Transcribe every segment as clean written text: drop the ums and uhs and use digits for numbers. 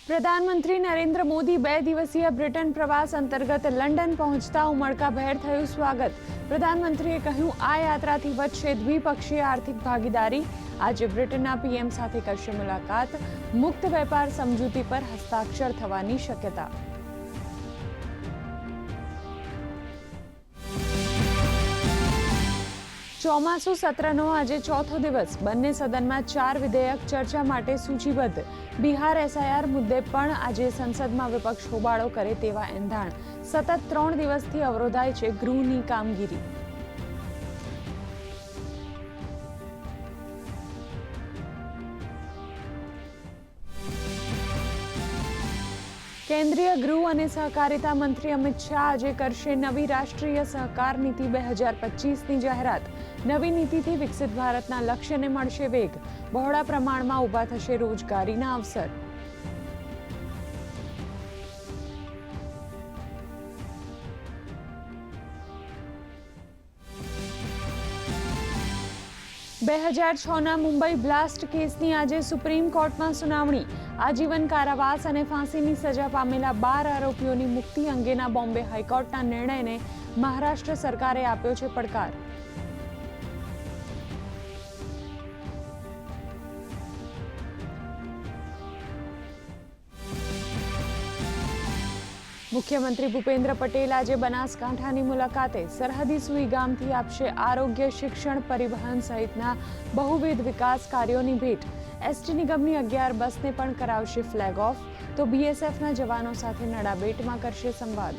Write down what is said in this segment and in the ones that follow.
પ્રધાનમંત્રી નરેન્દ્ર મોદી 2 દિવસીય બ્રિટન પ્રવાસ અંતર્ગત લંડન પહોંચતા ઉમળકાભેર થયું સ્વાગત. પ્રધાનમંત્રીએ કહ્યું, આ યાત્રાથી વધશે દ્વિપક્ષીય આર્થિક ભાગીદારી. આજે બ્રિટનના પીએમ સાથે કરશે મુલાકાત. મુક્ત વેપાર સમજૂતી પર હસ્તાક્ષર થવાની શક્યતા. ચોમાસુ સત્રનો આજે ચોથો દિવસ. બંને સદનમાં 4 વિધેયક ચર્ચા માટે સૂચિબદ્ધ. બિહાર એસઆઈઆર મુદ્દે પણ આજે સંસદમાં વિપક્ષ હોબાળો કરે તેવા એંધાણ. સતત 3 દિવસથી અવરોધાય છે ગૃહની કામગીરી. કેન્દ્રીય ગૃહ અને સહકારિતા મંત્રી અમિત શાહ આજે કરશે નવી રાષ્ટ્રીય સહકાર નીતિ 2025ની જાહેરાત. નવી નીતિથી વિકસિત ભારતના લક્ષ્યને મળશે વેગ. બહોળા પ્રમાણમાં ઊભા થશે રોજગારીના અવસર. બે 2006ના મુંબઈ બ્લાસ્ટ કેસની આજે સુપ્રીમ કોર્ટમાં સુનાવણી. આજીવન કારાવાસ અને ફાંસીની સજા પામેલા 12 આરોપીઓની મુક્તિ અંગેના બોમ્બે હાઈકોર્ટના નિર્ણયને મહારાષ્ટ્ર સરકારે આપ્યો છે પડકાર. મુખ્યમંત્રી ભૂપેન્દ્ર પટેલ આજે બનાસકાંઠાની મુલાકાતે. સરહદી સુઈ ગામથી આપશે આરોગ્ય, શિક્ષણ, પરિવહન સહિતના બહુવિધ વિકાસ કાર્યોની ભેટ. એસટી નિગમની 11 બસને પણ કરાવશે ફ્લેગ ઓફ. તો બીએસએફના જવાનો સાથે નડાબેટમાં કરશે સંવાદ.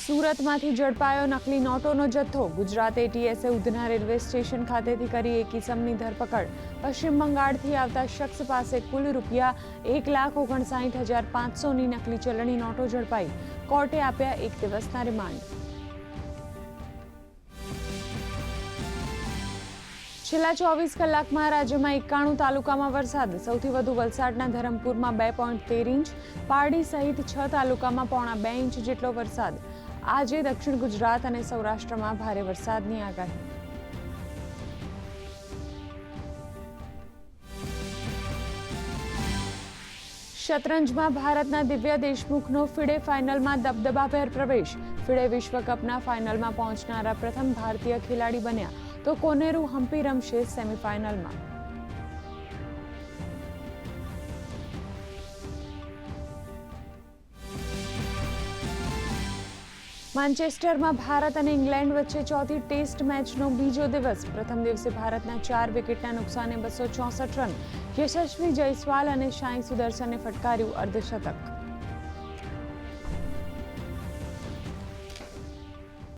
સુરતમાંથી ઝડપાયો નકલી નોટોનો જથ્થો. ગુજરાત એટીએસે ઉધના રેલવે સ્ટેશન ખાતેથી કરી એક ઇસમની ધરપકડ. પશ્ચિમ બંગાળથી આવતા શખ્સ પાસે કુલ રૂપિયા 1,59,500ની નકલી ચલણી નોટો ઝડપાઈ. કોર્ટે આપ્યા 1 દિવસના રિમાન્ડ. છેલ્લા 24 કલાકમાં રાજ્યમાં 91 તાલુકામાં વરસાદ. સૌથી વધુ વલસાડના ધરમપુરમાં 2.13 ઇંચ, પારડી સહિત 6 તાલુકામાં 1.25 ઇંચ જેટલો વરસાદ. આજે દક્ષિણ ગુજરાત અને સૌરાષ્ટ્રમાં ભારે વરસાદની આગાહી. શતરંજમાં ભારતના દિવ્યા દેશમુખનો ફિડે ફાઇનલમાં દબદબાભેર પ્રવેશ. ફિડે વિશ્વકપના ફાઇનલમાં પહોંચનારા પ્રથમ ભારતીય ખેલાડી બન્યા. તો કોનેરુ હમ્પી રમશે સેમીફાઇનલમાં. માન્ચેસ્ટરમાં ભારત અને ઇંગ્લેન્ડ વચ્ચે ચોથી ટેસ્ટ મેચનો બીજો દિવસ. પ્રથમ દિવસે ભારતના 4 વિકેટના નુકસાને 264 રન. યશસ્વી જયસ્વાલ અને સાઈ સુદર્શને ફટકાર્યું અર્ધશતક.